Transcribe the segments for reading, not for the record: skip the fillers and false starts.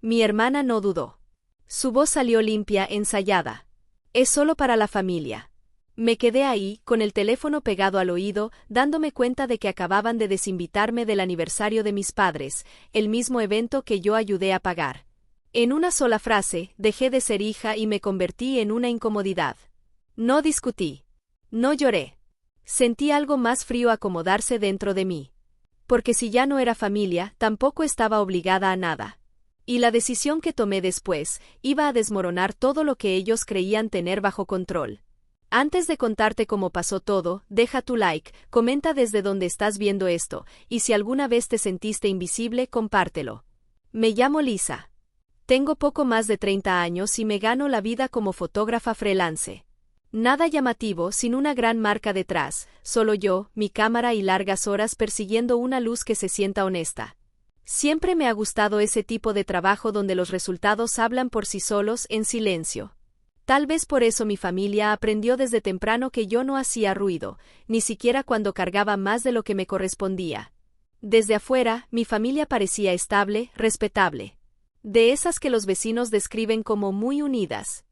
Mi hermana no dudó. Su voz salió limpia, ensayada. Es solo para la familia. Me quedé ahí, con el teléfono pegado al oído, dándome cuenta de que acababan de desinvitarme del aniversario de mis padres, el mismo evento que yo ayudé a pagar. En una sola frase, dejé de ser hija y me convertí en una incomodidad. No discutí. No lloré. Sentí algo más frío acomodarse dentro de mí. Porque si ya no era familia, tampoco estaba obligada a nada. Y la decisión que tomé después, iba a desmoronar todo lo que ellos creían tener bajo control. Antes de contarte cómo pasó todo, deja tu like, comenta desde donde estás viendo esto, y si alguna vez te sentiste invisible, compártelo. Me llamo Lisa. Tengo poco más de 30 años y me gano la vida como fotógrafa freelance. Nada llamativo, sin una gran marca detrás, solo yo, mi cámara y largas horas persiguiendo una luz que se sienta honesta. Siempre me ha gustado ese tipo de trabajo donde los resultados hablan por sí solos, en silencio. Tal vez por eso mi familia aprendió desde temprano que yo no hacía ruido, ni siquiera cuando cargaba más de lo que me correspondía. Desde afuera, mi familia parecía estable, respetable. De esas que los vecinos describen como muy unidas.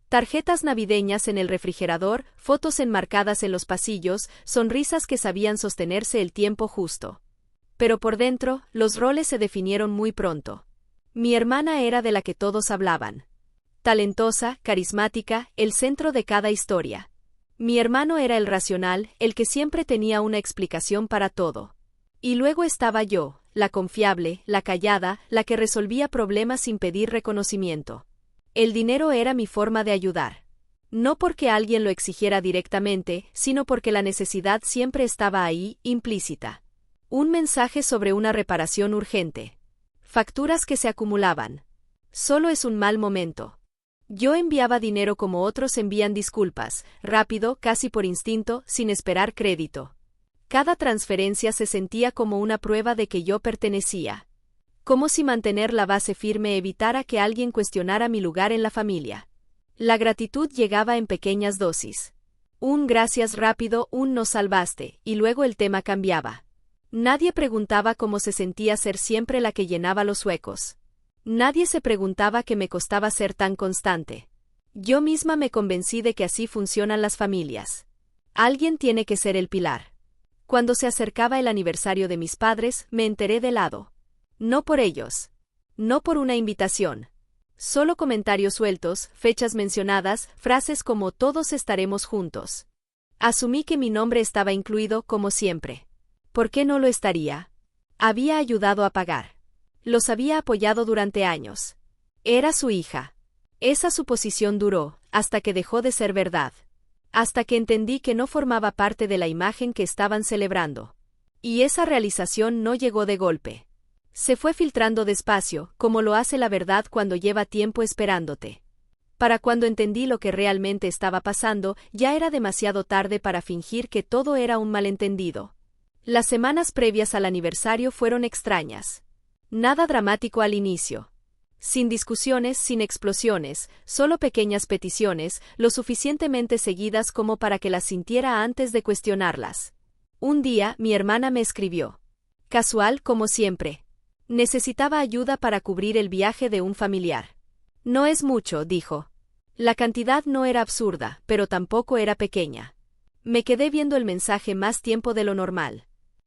Tarjetas navideñas en el refrigerador, fotos enmarcadas en los pasillos, sonrisas que sabían sostenerse el tiempo justo. Pero por dentro, los roles se definieron muy pronto. Mi hermana era de la que todos hablaban. Talentosa, carismática, el centro de cada historia. Mi hermano era el racional, el que siempre tenía una explicación para todo. Y luego estaba yo, la confiable, la callada, la que resolvía problemas sin pedir reconocimiento. El dinero era mi forma de ayudar. No porque alguien lo exigiera directamente, sino porque la necesidad siempre estaba ahí, implícita. Un mensaje sobre una reparación urgente. Facturas que se acumulaban. Solo es un mal momento. Yo enviaba dinero como otros envían disculpas, rápido, casi por instinto, sin esperar crédito. Cada transferencia se sentía como una prueba de que yo pertenecía. Como si mantener la base firme evitara que alguien cuestionara mi lugar en la familia. La gratitud llegaba en pequeñas dosis. Un gracias rápido, un nos salvaste, y luego el tema cambiaba. Nadie preguntaba cómo se sentía ser siempre la que llenaba los huecos. Nadie se preguntaba qué me costaba ser tan constante. Yo misma me convencí de que así funcionan las familias. Alguien tiene que ser el pilar. Cuando se acercaba el aniversario de mis padres, me enteré de lado. No por ellos. No por una invitación. Solo comentarios sueltos, fechas mencionadas, frases como todos estaremos juntos. Asumí que mi nombre estaba incluido como siempre. ¿Por qué no lo estaría? Había ayudado a pagar. Los había apoyado durante años. Era su hija. Esa suposición duró, hasta que dejó de ser verdad. Hasta que entendí que no formaba parte de la imagen que estaban celebrando. Y esa realización no llegó de golpe. Se fue filtrando despacio, como lo hace la verdad cuando lleva tiempo esperándote. Para cuando entendí lo que realmente estaba pasando, ya era demasiado tarde para fingir que todo era un malentendido. Las semanas previas al aniversario fueron extrañas. Nada dramático al inicio. Sin discusiones, sin explosiones, solo pequeñas peticiones, lo suficientemente seguidas como para que las sintiera antes de cuestionarlas. Un día, mi hermana me escribió. Casual, como siempre. Necesitaba ayuda para cubrir el viaje de un familiar. No es mucho, dijo. La cantidad no era absurda, pero tampoco era pequeña. Me quedé viendo el mensaje más tiempo de lo normal.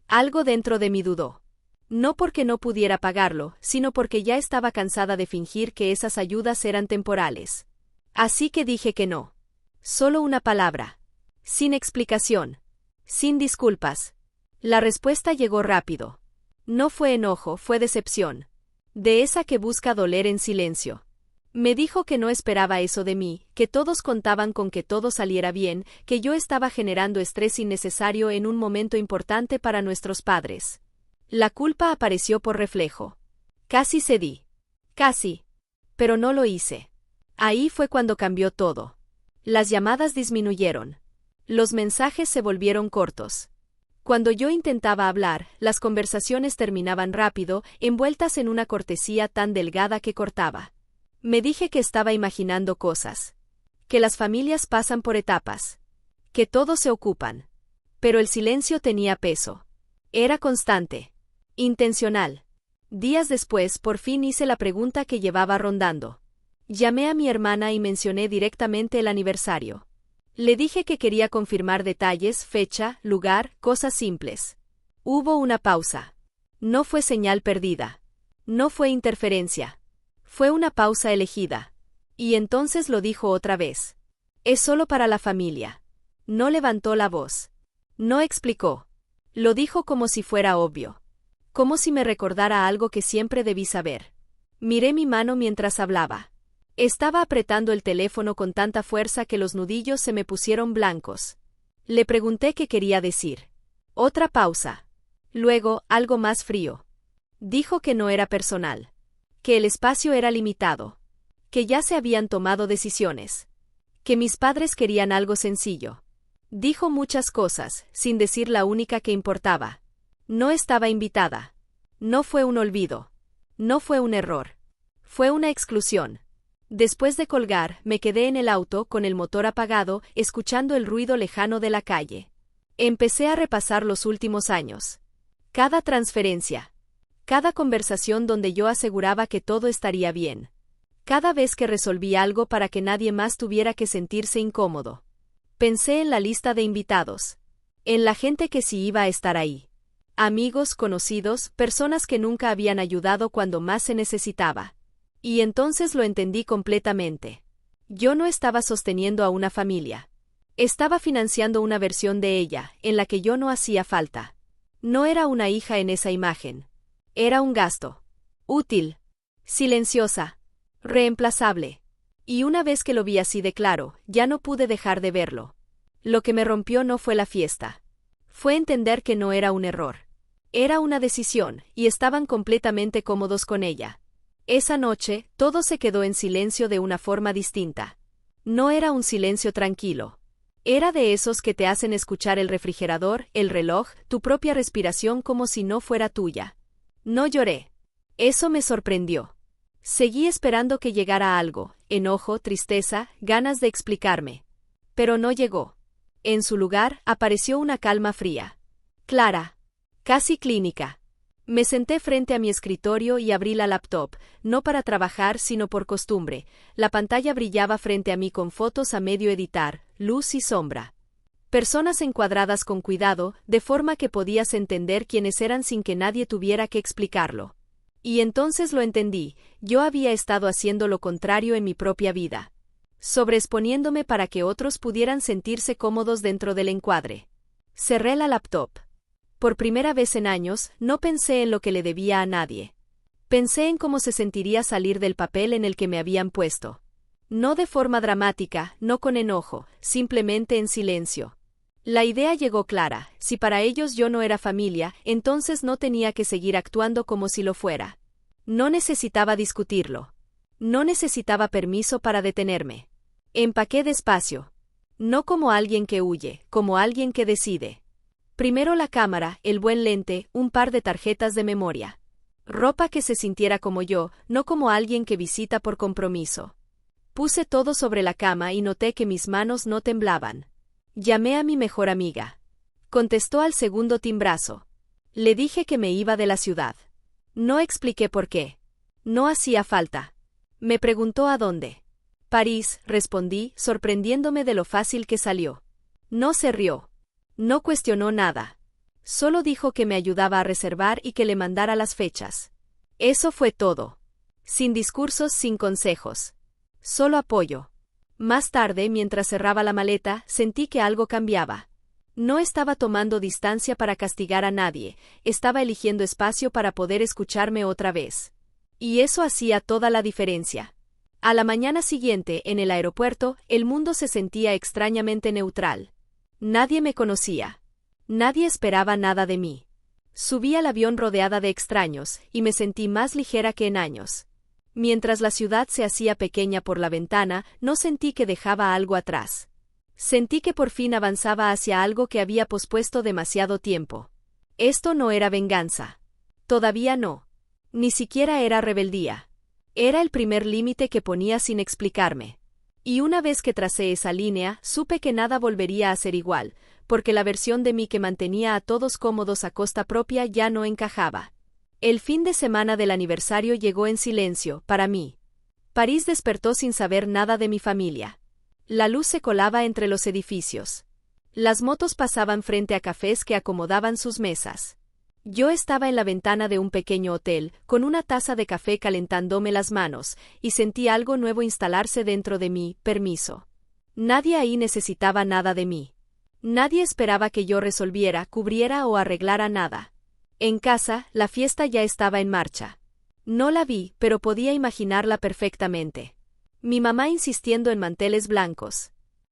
Algo dentro de mí dudó. No porque no pudiera pagarlo, sino porque ya estaba cansada de fingir que esas ayudas eran temporales. Así que dije que no. Solo una palabra. Sin explicación. Sin disculpas. La respuesta llegó rápido. No fue enojo, fue decepción. De esa que busca doler en silencio. Me dijo que no esperaba eso de mí, que todos contaban con que todo saliera bien, que yo estaba generando estrés innecesario en un momento importante para nuestros padres. La culpa apareció por reflejo. Casi cedí. Casi. Pero no lo hice. Ahí fue cuando cambió todo. Las llamadas disminuyeron. Los mensajes se volvieron cortos. Cuando yo intentaba hablar, las conversaciones terminaban rápido, envueltas en una cortesía tan delgada que cortaba. Me dije que estaba imaginando cosas. Que las familias pasan por etapas. Que todos se ocupan. Pero el silencio tenía peso. Era constante. Intencional. Días después, por fin hice la pregunta que llevaba rondando. Llamé a mi hermana y mencioné directamente el aniversario. Le dije que quería confirmar detalles, fecha, lugar, cosas simples. Hubo una pausa. No fue señal perdida. No fue interferencia. Fue una pausa elegida. Y entonces lo dijo otra vez. Es solo para la familia. No levantó la voz. No explicó. Lo dijo como si fuera obvio. Como si me recordara algo que siempre debí saber. Miré mi mano mientras hablaba. Estaba apretando el teléfono con tanta fuerza que los nudillos se me pusieron blancos. Le pregunté qué quería decir. Otra pausa. Luego, algo más frío. Dijo que no era personal. Que el espacio era limitado. Que ya se habían tomado decisiones. Que mis padres querían algo sencillo. Dijo muchas cosas, sin decir la única que importaba. No estaba invitada. No fue un olvido. No fue un error. Fue una exclusión. Después de colgar, me quedé en el auto con el motor apagado, escuchando el ruido lejano de la calle. Empecé a repasar los últimos años. Cada transferencia. Cada conversación donde yo aseguraba que todo estaría bien. Cada vez que resolví algo para que nadie más tuviera que sentirse incómodo. Pensé en la lista de invitados. En la gente que sí iba a estar ahí. Amigos, conocidos, personas que nunca habían ayudado cuando más se necesitaba. Y entonces lo entendí completamente. Yo no estaba sosteniendo a una familia. Estaba financiando una versión de ella, en la que yo no hacía falta. No era una hija en esa imagen. Era un gasto. Útil. Silenciosa. Reemplazable. Y una vez que lo vi así de claro, ya no pude dejar de verlo. Lo que me rompió no fue la fiesta. Fue entender que no era un error. Era una decisión, y estaban completamente cómodos con ella. Esa noche, todo se quedó en silencio de una forma distinta. No era un silencio tranquilo. Era de esos que te hacen escuchar el refrigerador, el reloj, tu propia respiración como si no fuera tuya. No lloré. Eso me sorprendió. Seguí esperando que llegara algo, enojo, tristeza, ganas de explicarme. Pero no llegó. En su lugar, apareció una calma fría. Clara. Casi clínica. Me senté frente a mi escritorio y abrí la laptop, no para trabajar sino por costumbre. La pantalla brillaba frente a mí con fotos a medio editar, luz y sombra. Personas encuadradas con cuidado, de forma que podías entender quiénes eran sin que nadie tuviera que explicarlo. Y entonces lo entendí, yo había estado haciendo lo contrario en mi propia vida. Sobreexponiéndome para que otros pudieran sentirse cómodos dentro del encuadre. Cerré la laptop. Por primera vez en años, no pensé en lo que le debía a nadie. Pensé en cómo se sentiría salir del papel en el que me habían puesto. No de forma dramática, no con enojo, simplemente en silencio. La idea llegó clara, si para ellos yo no era familia, entonces no tenía que seguir actuando como si lo fuera. No necesitaba discutirlo. No necesitaba permiso para detenerme. Empaqué despacio. No como alguien que huye, como alguien que decide. Primero la cámara, el buen lente, un par de tarjetas de memoria. Ropa que se sintiera como yo, no como alguien que visita por compromiso. Puse todo sobre la cama y noté que mis manos no temblaban. Llamé a mi mejor amiga. Contestó al segundo timbrazo. Le dije que me iba de la ciudad. No expliqué por qué. No hacía falta. Me preguntó a dónde. París, respondí, sorprendiéndome de lo fácil que salió. No se rió. No cuestionó nada. Solo dijo que me ayudaba a reservar y que le mandara las fechas. Eso fue todo. Sin discursos, sin consejos. Solo apoyo. Más tarde, mientras cerraba la maleta, sentí que algo cambiaba. No estaba tomando distancia para castigar a nadie, estaba eligiendo espacio para poder escucharme otra vez. Y eso hacía toda la diferencia. A la mañana siguiente, en el aeropuerto, el mundo se sentía extrañamente neutral. Nadie me conocía. Nadie esperaba nada de mí. Subí al avión rodeada de extraños, y me sentí más ligera que en años. Mientras la ciudad se hacía pequeña por la ventana, no sentí que dejaba algo atrás. Sentí que por fin avanzaba hacia algo que había pospuesto demasiado tiempo. Esto no era venganza. Todavía no. Ni siquiera era rebeldía. Era el primer límite que ponía sin explicarme. Y una vez que tracé esa línea, supe que nada volvería a ser igual, porque la versión de mí que mantenía a todos cómodos a costa propia ya no encajaba. El fin de semana del aniversario llegó en silencio, para mí. París despertó sin saber nada de mi familia. La luz se colaba entre los edificios. Las motos pasaban frente a cafés que acomodaban sus mesas. Yo estaba en la ventana de un pequeño hotel, con una taza de café calentándome las manos, y sentí algo nuevo instalarse dentro de mí, permiso. Nadie ahí necesitaba nada de mí. Nadie esperaba que yo resolviera, cubriera o arreglara nada. En casa, la fiesta ya estaba en marcha. No la vi, pero podía imaginarla perfectamente. Mi mamá insistiendo en manteles blancos.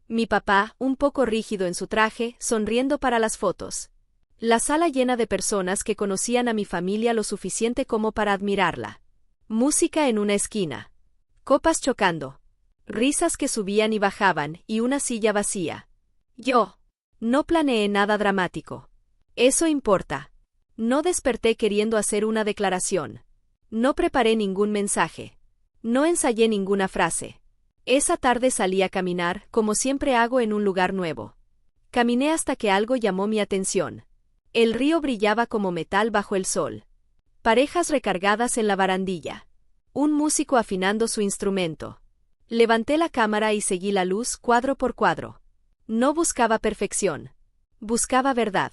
Mi papá, un poco rígido en su traje, sonriendo para las fotos. La sala llena de personas que conocían a mi familia lo suficiente como para admirarla. Música en una esquina. Copas chocando. Risas que subían y bajaban, y una silla vacía. Yo. No planeé nada dramático. Eso importa. No desperté queriendo hacer una declaración. No preparé ningún mensaje. No ensayé ninguna frase. Esa tarde salí a caminar, como siempre hago en un lugar nuevo. Caminé hasta que algo llamó mi atención. El río brillaba como metal bajo el sol. Parejas recargadas en la barandilla. Un músico afinando su instrumento. Levanté la cámara y seguí la luz cuadro por cuadro. No buscaba perfección. Buscaba verdad.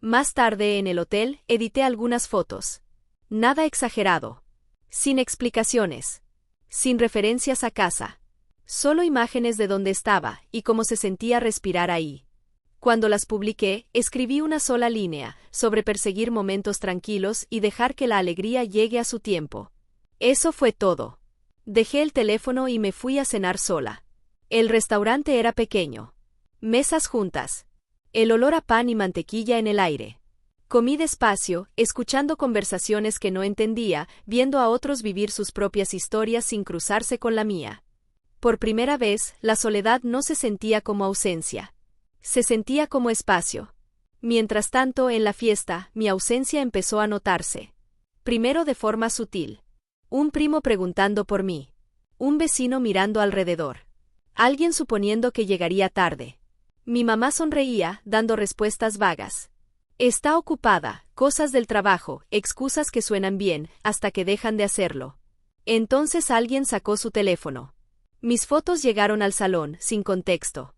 Más tarde en el hotel, edité algunas fotos. Nada exagerado. Sin explicaciones. Sin referencias a casa. Solo imágenes de dónde estaba y cómo se sentía respirar ahí. Cuando las publiqué, escribí una sola línea, sobre perseguir momentos tranquilos y dejar que la alegría llegue a su tiempo. Eso fue todo. Dejé el teléfono y me fui a cenar sola. El restaurante era pequeño. Mesas juntas. El olor a pan y mantequilla en el aire. Comí despacio, escuchando conversaciones que no entendía, viendo a otros vivir sus propias historias sin cruzarse con la mía. Por primera vez, la soledad no se sentía como ausencia. Se sentía como espacio. Mientras tanto, en la fiesta, mi ausencia empezó a notarse. Primero de forma sutil. Un primo preguntando por mí. Un vecino mirando alrededor. Alguien suponiendo que llegaría tarde. Mi mamá sonreía, dando respuestas vagas. Está ocupada, cosas del trabajo, excusas que suenan bien, hasta que dejan de hacerlo. Entonces alguien sacó su teléfono. Mis fotos llegaron al salón, sin contexto.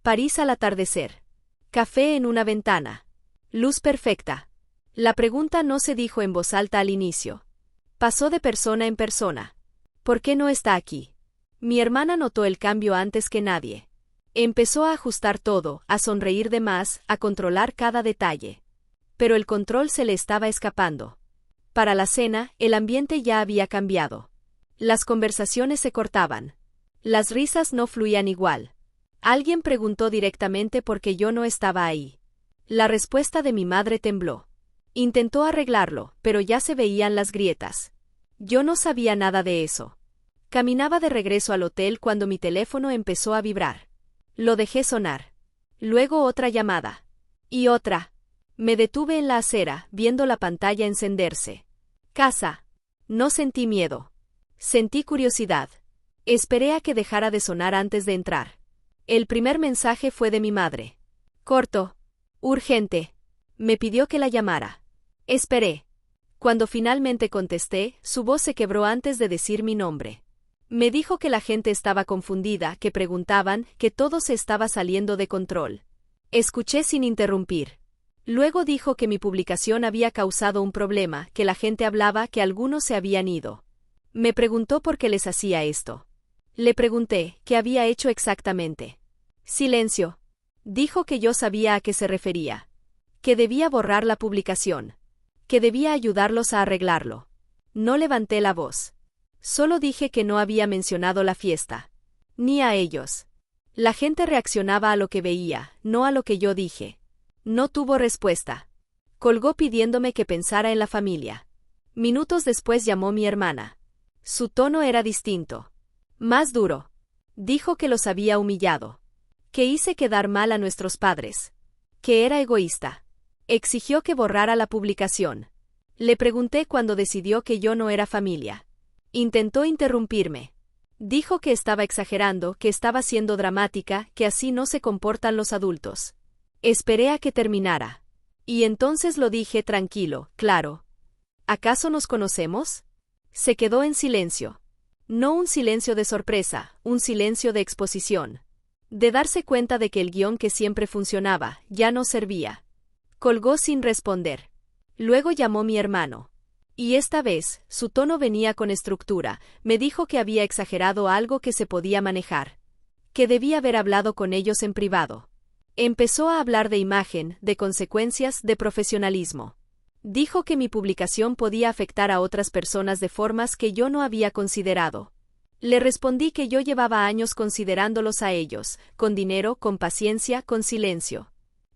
París al atardecer. Café en una ventana. Luz perfecta. La pregunta no se dijo en voz alta al inicio. Pasó de persona en persona. ¿Por qué no está aquí? Mi hermana notó el cambio antes que nadie. Empezó a ajustar todo, a sonreír de más, a controlar cada detalle. Pero el control se le estaba escapando. Para la cena, el ambiente ya había cambiado. Las conversaciones se cortaban. Las risas no fluían igual. Alguien preguntó directamente por qué yo no estaba ahí. La respuesta de mi madre tembló. Intentó arreglarlo, pero ya se veían las grietas. Yo no sabía nada de eso. Caminaba de regreso al hotel cuando mi teléfono empezó a vibrar. Lo dejé sonar. Luego otra llamada. Y otra. Me detuve en la acera, viendo la pantalla encenderse. Casa. No sentí miedo. Sentí curiosidad. Esperé a que dejara de sonar antes de entrar. El primer mensaje fue de mi madre. Corto. Urgente. Me pidió que la llamara. Esperé. Cuando finalmente contesté, su voz se quebró antes de decir mi nombre. Me dijo que la gente estaba confundida, que preguntaban, que todo se estaba saliendo de control. Escuché sin interrumpir. Luego dijo que mi publicación había causado un problema, que la gente hablaba, que algunos se habían ido. Me preguntó por qué les hacía esto. Le pregunté, ¿qué había hecho exactamente? Silencio. Dijo que yo sabía a qué se refería. Que debía borrar la publicación. Que debía ayudarlos a arreglarlo. No levanté la voz. Solo dije que no había mencionado la fiesta. Ni a ellos. La gente reaccionaba a lo que veía, no a lo que yo dije. No tuvo respuesta. Colgó pidiéndome que pensara en la familia. Minutos después llamó mi hermana. Su tono era distinto. Más duro. Dijo que los había humillado. Que hice quedar mal a nuestros padres. Que era egoísta. Exigió que borrara la publicación. Le pregunté cuándo decidió que yo no era familia. Intentó interrumpirme. Dijo que estaba exagerando, que estaba siendo dramática, que así no se comportan los adultos. Esperé a que terminara. Y entonces lo dije tranquilo, claro. ¿Acaso nos conocemos? Se quedó en silencio. No un silencio de sorpresa, un silencio de exposición. De darse cuenta de que el guión que siempre funcionaba, ya no servía. Colgó sin responder. Luego llamó mi hermano. Y esta vez, su tono venía con estructura, me dijo que había exagerado algo que se podía manejar. Que debía haber hablado con ellos en privado. Empezó a hablar de imagen, de consecuencias, de profesionalismo. Dijo que mi publicación podía afectar a otras personas de formas que yo no había considerado. Le respondí que yo llevaba años considerándolos a ellos, con dinero, con paciencia, con silencio.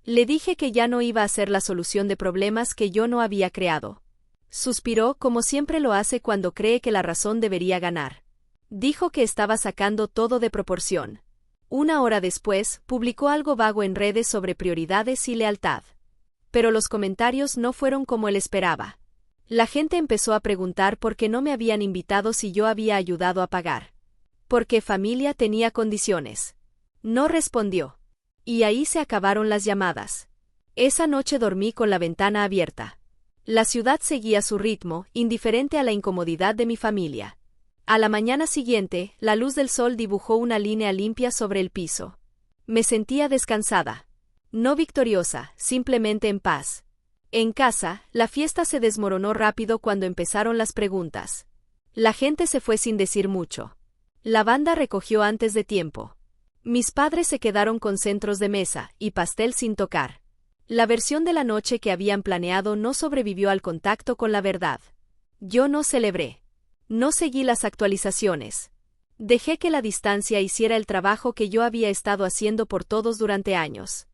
Le dije que ya no iba a ser la solución de problemas que yo no había creado. Suspiró como siempre lo hace cuando cree que la razón debería ganar. Dijo que estaba sacando todo de proporción. Una hora después, publicó algo vago en redes sobre prioridades y lealtad. Pero los comentarios no fueron como él esperaba. La gente empezó a preguntar por qué no me habían invitado si yo había ayudado a pagar. Porque familia tenía condiciones. No respondió. Y ahí se acabaron las llamadas. Esa noche dormí con la ventana abierta. La ciudad seguía su ritmo, indiferente a la incomodidad de mi familia. A la mañana siguiente, la luz del sol dibujó una línea limpia sobre el piso. Me sentía descansada. No victoriosa, simplemente en paz. En casa, la fiesta se desmoronó rápido cuando empezaron las preguntas. La gente se fue sin decir mucho. La banda recogió antes de tiempo. Mis padres se quedaron con centros de mesa y pastel sin tocar. La versión de la noche que habían planeado no sobrevivió al contacto con la verdad. Yo no celebré. No seguí las actualizaciones. Dejé que la distancia hiciera el trabajo que yo había estado haciendo por todos durante años.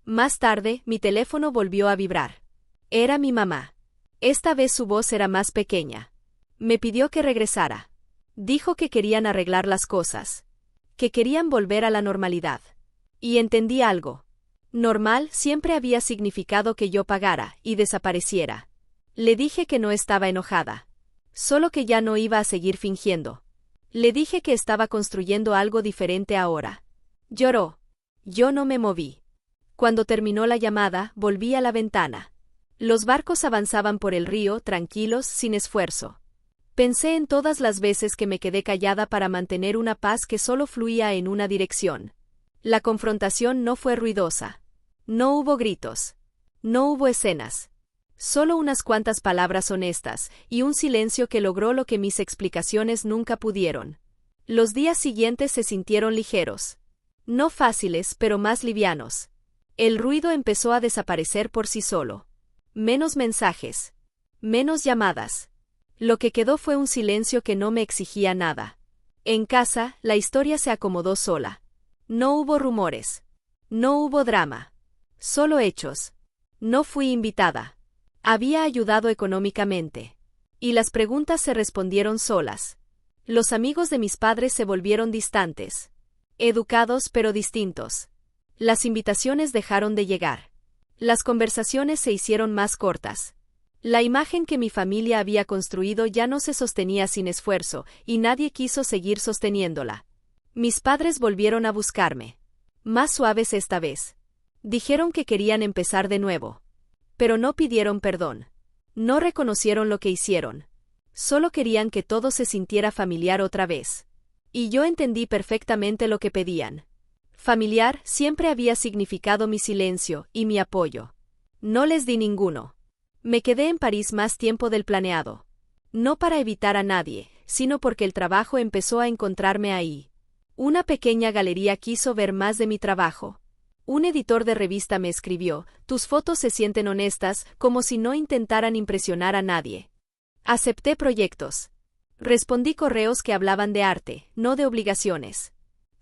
Más tarde, mi teléfono volvió a vibrar. Era mi mamá. Esta vez su voz era más pequeña. Me pidió que regresara. Dijo que querían arreglar las cosas. Que querían volver a la normalidad. Y entendí algo. Normal siempre había significado que yo pagara y desapareciera. Le dije que no estaba enojada. Solo que ya no iba a seguir fingiendo. Le dije que estaba construyendo algo diferente ahora. Lloró. Yo no me moví. Cuando terminó la llamada, volví a la ventana. Los barcos avanzaban por el río, tranquilos, sin esfuerzo. Pensé en todas las veces que me quedé callada para mantener una paz que solo fluía en una dirección. La confrontación no fue ruidosa. No hubo gritos. No hubo escenas. Solo unas cuantas palabras honestas, y un silencio que logró lo que mis explicaciones nunca pudieron. Los días siguientes se sintieron ligeros. No fáciles, pero más livianos. El ruido empezó a desaparecer por sí solo. Menos mensajes. Menos llamadas. Lo que quedó fue un silencio que no me exigía nada. En casa, la historia se acomodó sola. No hubo rumores. No hubo drama. Solo hechos. No fui invitada. Había ayudado económicamente. Y las preguntas se respondieron solas. Los amigos de mis padres se volvieron distantes. Educados pero distintos. Las invitaciones dejaron de llegar. Las conversaciones se hicieron más cortas. La imagen que mi familia había construido ya no se sostenía sin esfuerzo, y nadie quiso seguir sosteniéndola. Mis padres volvieron a buscarme. Más suaves esta vez. Dijeron que querían empezar de nuevo. Pero no pidieron perdón. No reconocieron lo que hicieron. Solo querían que todo se sintiera familiar otra vez. Y yo entendí perfectamente lo que pedían. Familiar siempre había significado mi silencio y mi apoyo. No les di ninguno. Me quedé en París más tiempo del planeado. No para evitar a nadie, sino porque el trabajo empezó a encontrarme ahí. Una pequeña galería quiso ver más de mi trabajo. Un editor de revista me escribió: tus fotos se sienten honestas, como si no intentaran impresionar a nadie. Acepté proyectos. Respondí correos que hablaban de arte, no de obligaciones.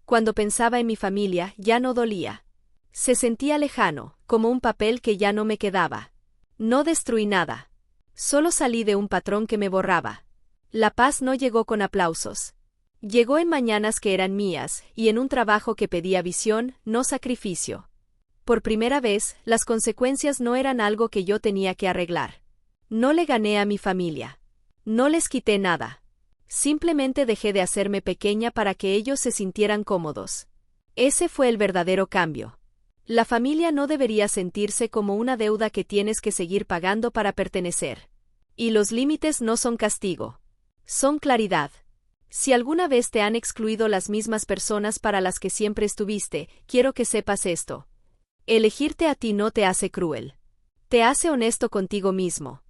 Cuando pensaba en mi familia, ya no dolía. Se sentía lejano, como un papel que ya no me quedaba. No destruí nada. Solo salí de un patrón que me borraba. La paz no llegó con aplausos. Llegó en mañanas que eran mías, y en un trabajo que pedía visión, no sacrificio. Por primera vez, las consecuencias no eran algo que yo tenía que arreglar. No le gané a mi familia. No les quité nada. Simplemente dejé de hacerme pequeña para que ellos se sintieran cómodos. Ese fue el verdadero cambio. La familia no debería sentirse como una deuda que tienes que seguir pagando para pertenecer. Y los límites no son castigo. Son claridad. Si alguna vez te han excluido las mismas personas para las que siempre estuviste, quiero que sepas esto. Elegirte a ti no te hace cruel. Te hace honesto contigo mismo.